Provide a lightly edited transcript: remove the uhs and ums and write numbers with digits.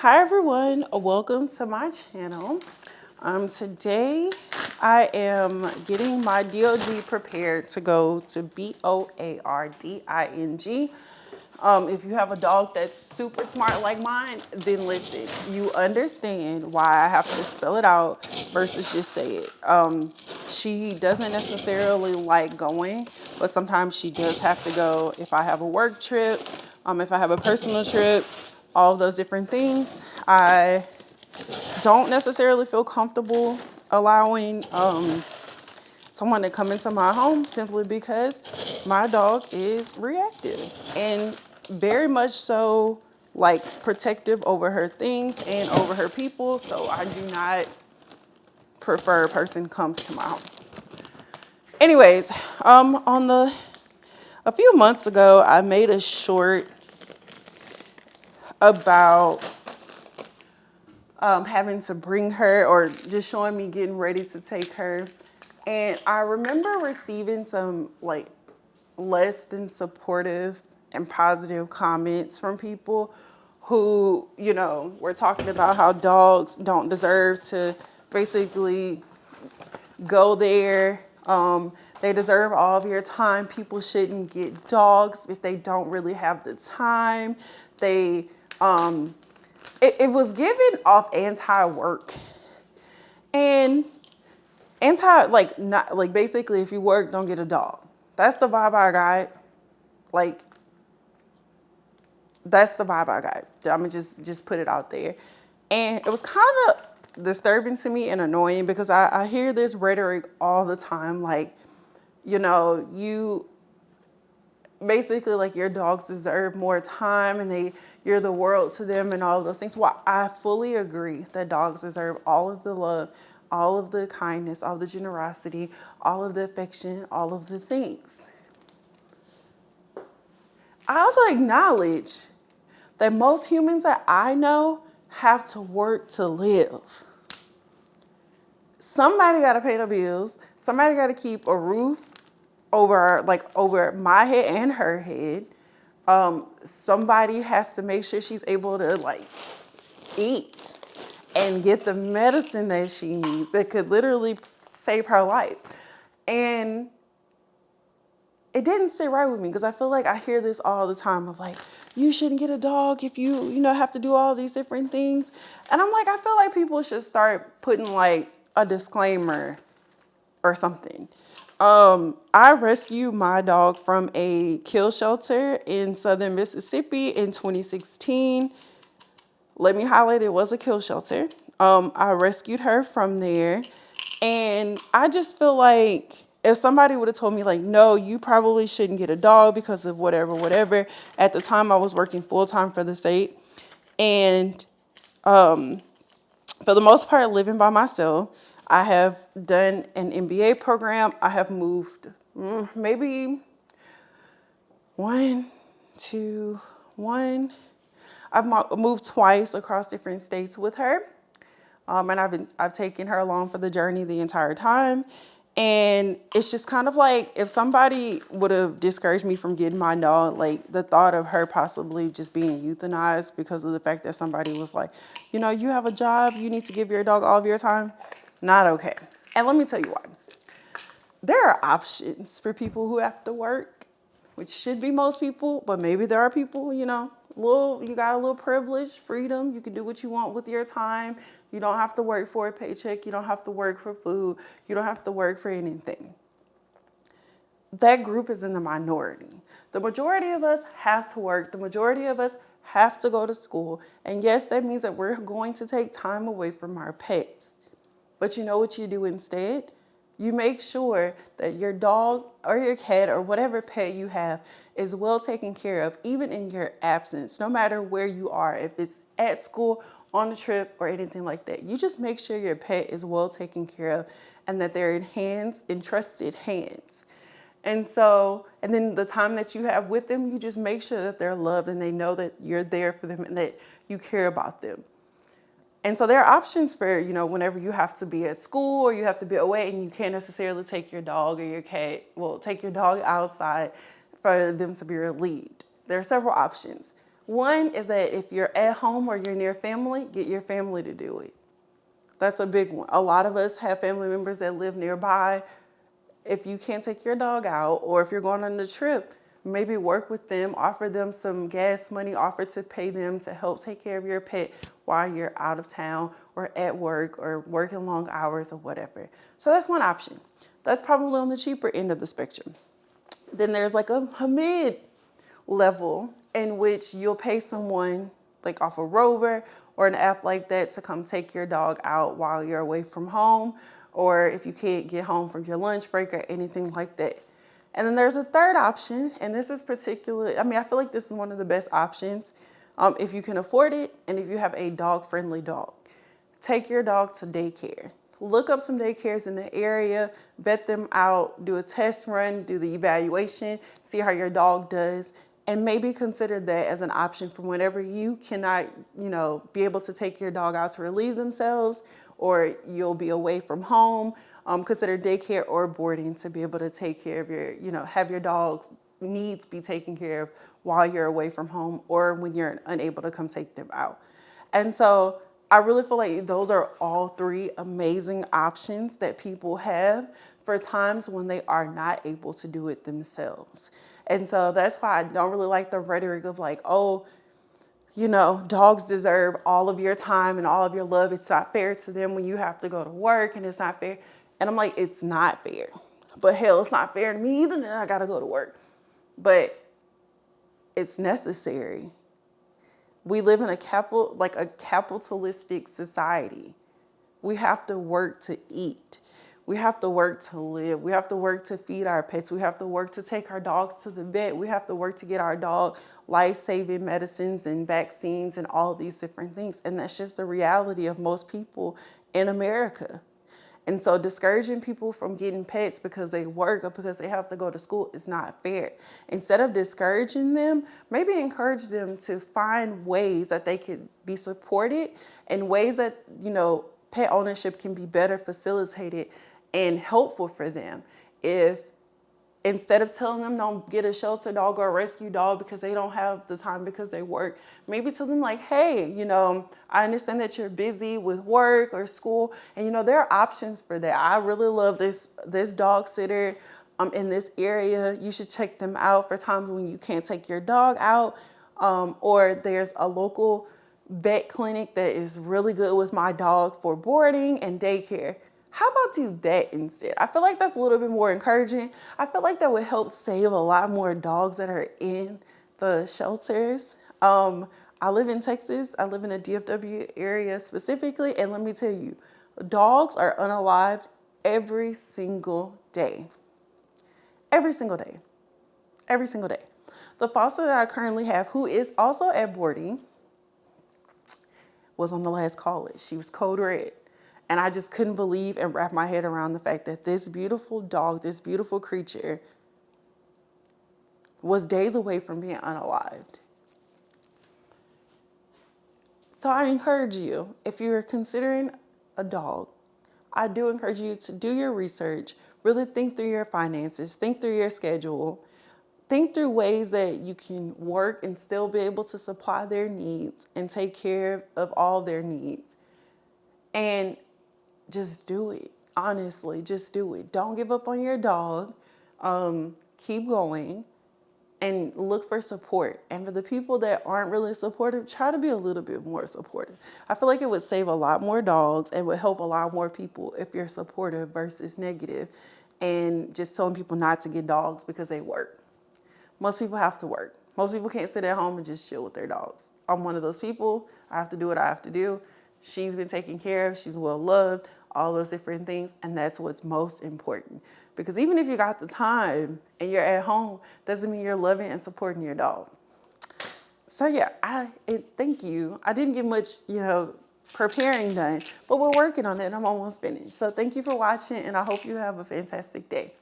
Hi everyone, welcome to my channel. Today I am getting my DOG prepared to go to boarding. If you have a dog that's super smart like mine, then listen, you understand why I have to spell it out versus just say it. She doesn't necessarily like going, but sometimes she does have to go if I have a work trip, if I have a personal trip, all of those different things. I don't necessarily feel comfortable allowing someone to come into my home simply because my dog is reactive and very much so like protective over her things and over her people. So I do not prefer a person comes to my home. Anyways, a few months ago, I made a short about having to bring her or just showing me getting ready to take her. And I remember receiving some like less than supportive and positive comments from people who, were talking about how dogs don't deserve to basically go there. They deserve all of your time. People shouldn't get dogs if they don't really have the time. It was given off anti-work and not like basically if you work, don't get a dog. That's the vibe I got. Like, that's the vibe I got. I'm gonna just put it out there. And it was kind of disturbing to me and annoying because I hear this rhetoric all the time. Like, you basically like your dogs deserve more time and you're the world to them and all of those things. Well, I fully agree that dogs deserve all of the love, all of the kindness, all the generosity, all of the affection, all of the things. I also acknowledge that most humans that I know have to work to live. Somebody got to pay the bills. Somebody got to keep a roof over my head and her head. Somebody has to make sure she's able to eat and get the medicine that she needs that could literally save her life. And it didn't sit right with me because I feel like I hear this all the time of like, you shouldn't get a dog if you have to do all these different things. And I'm like, I feel like people should start putting like a disclaimer or something. I rescued my dog from a kill shelter in southern Mississippi in 2016. Let me highlight, it was a kill shelter. I rescued her from there. And I just feel like if somebody would have told me like, no, you probably shouldn't get a dog because of whatever. At the time I was working full time for the state. And for the most part, living by myself. I have done an MBA program. I have moved maybe one. I've moved twice across different states with her. And I've taken her along for the journey the entire time. And it's just kind of like if somebody would have discouraged me from getting my dog, like the thought of her possibly just being euthanized because of the fact that somebody was like, you have a job, you need to give your dog all of your time. Not okay. And let me tell you why. There are options for people who have to work, which should be most people, but maybe there are people, you got a little privilege, freedom. You can do what you want with your time. You don't have to work for a paycheck. You don't have to work for food. You don't have to work for anything. That group is in the minority. The majority of us have to work. The majority of us have to go to school. And yes, that means that we're going to take time away from our pets. But you know what you do instead? You make sure that your dog or your cat or whatever pet you have is well taken care of, even in your absence, no matter where you are, if it's at school, on a trip, or anything like that. You just make sure your pet is well taken care of and that they're in trusted hands. And then the time that you have with them, you just make sure that they're loved and they know that you're there for them and that you care about them. And so there are options for, whenever you have to be at school or you have to be away and you can't necessarily take your dog or your cat, take your dog outside for them to be relieved. There are several options. One is that if you're at home or you're near family, get your family to do it. That's a big one. A lot of us have family members that live nearby. If you can't take your dog out, or if you're going on a trip, maybe work with them, offer them some gas money, offer to pay them to help take care of your pet while you're out of town or at work or working long hours or whatever. So that's one option. That's probably on the cheaper end of the spectrum. Then there's like a mid level in which you'll pay someone like off a Rover or an app like that to come take your dog out while you're away from home, or if you can't get home from your lunch break or anything like that. And then there's a third option, and this is particular. I mean, I feel like this is one of the best options if you can afford it and if you have a dog-friendly dog. Take your dog to daycare. Look up some daycares in the area, vet them out, do a test run, do the evaluation, see how your dog does, and maybe consider that as an option for whenever you cannot, be able to take your dog out to relieve themselves, or you'll be away from home. Consider daycare or boarding to be able to take care of have your dog's needs be taken care of while you're away from home or when you're unable to come take them out. And so I really feel like those are all three amazing options that people have for times when they are not able to do it themselves. And so that's why I don't really like the rhetoric of like, oh, dogs deserve all of your time and all of your love. It's not fair to them when you have to go to work, and it's not fair. And I'm like, it's not fair. But hell, it's not fair to me either, and I gotta go to work. But it's necessary. We live in a capitalistic society. We have to work to eat. We have to work to live. We have to work to feed our pets. We have to work to take our dogs to the vet. We have to work to get our dog life-saving medicines and vaccines and all these different things. And that's just the reality of most people in America. And so discouraging people from getting pets because they work or because they have to go to school is not fair. Instead of discouraging them, maybe encourage them to find ways that they could be supported and ways that, pet ownership can be better facilitated and helpful for them. If instead of telling them don't get a shelter dog or a rescue dog because they don't have the time because they work, maybe tell them like, hey, I understand that you're busy with work or school, and there are options for that. I really love this dog sitter in this area. You should check them out for times when you can't take your dog out, or there's a local vet clinic that is really good with my dog for boarding and daycare. How about do that instead? I feel like that's a little bit more encouraging. I feel like that would help save a lot more dogs that are in the shelters. I live in Texas. I live in the DFW area specifically. And let me tell you, dogs are unalived every single day. Every single day. Every single day. The foster that I currently have, who is also at boarding, was on the last call list. She was code red. And I just couldn't believe and wrap my head around the fact that this beautiful dog, this beautiful creature, was days away from being unalived. So I encourage you, if you're considering a dog, I do encourage you to do your research, really think through your finances, think through your schedule, think through ways that you can work and still be able to supply their needs and take care of all their needs. And just do it. Honestly, just do it. Don't give up on your dog. Keep going and look for support. And for the people that aren't really supportive, try to be a little bit more supportive. I feel like it would save a lot more dogs and would help a lot more people if you're supportive versus negative and just telling people not to get dogs because they work. Most people have to work. Most people can't sit at home and just chill with their dogs. I'm one of those people. I have to do what I have to do. She's been taken care of. She's well loved, all those different things. And that's what's most important. Because even if you got the time and you're at home, doesn't mean you're loving and supporting your dog. So yeah, thank you. I didn't get much, preparing done, but we're working on it and I'm almost finished. So thank you for watching and I hope you have a fantastic day.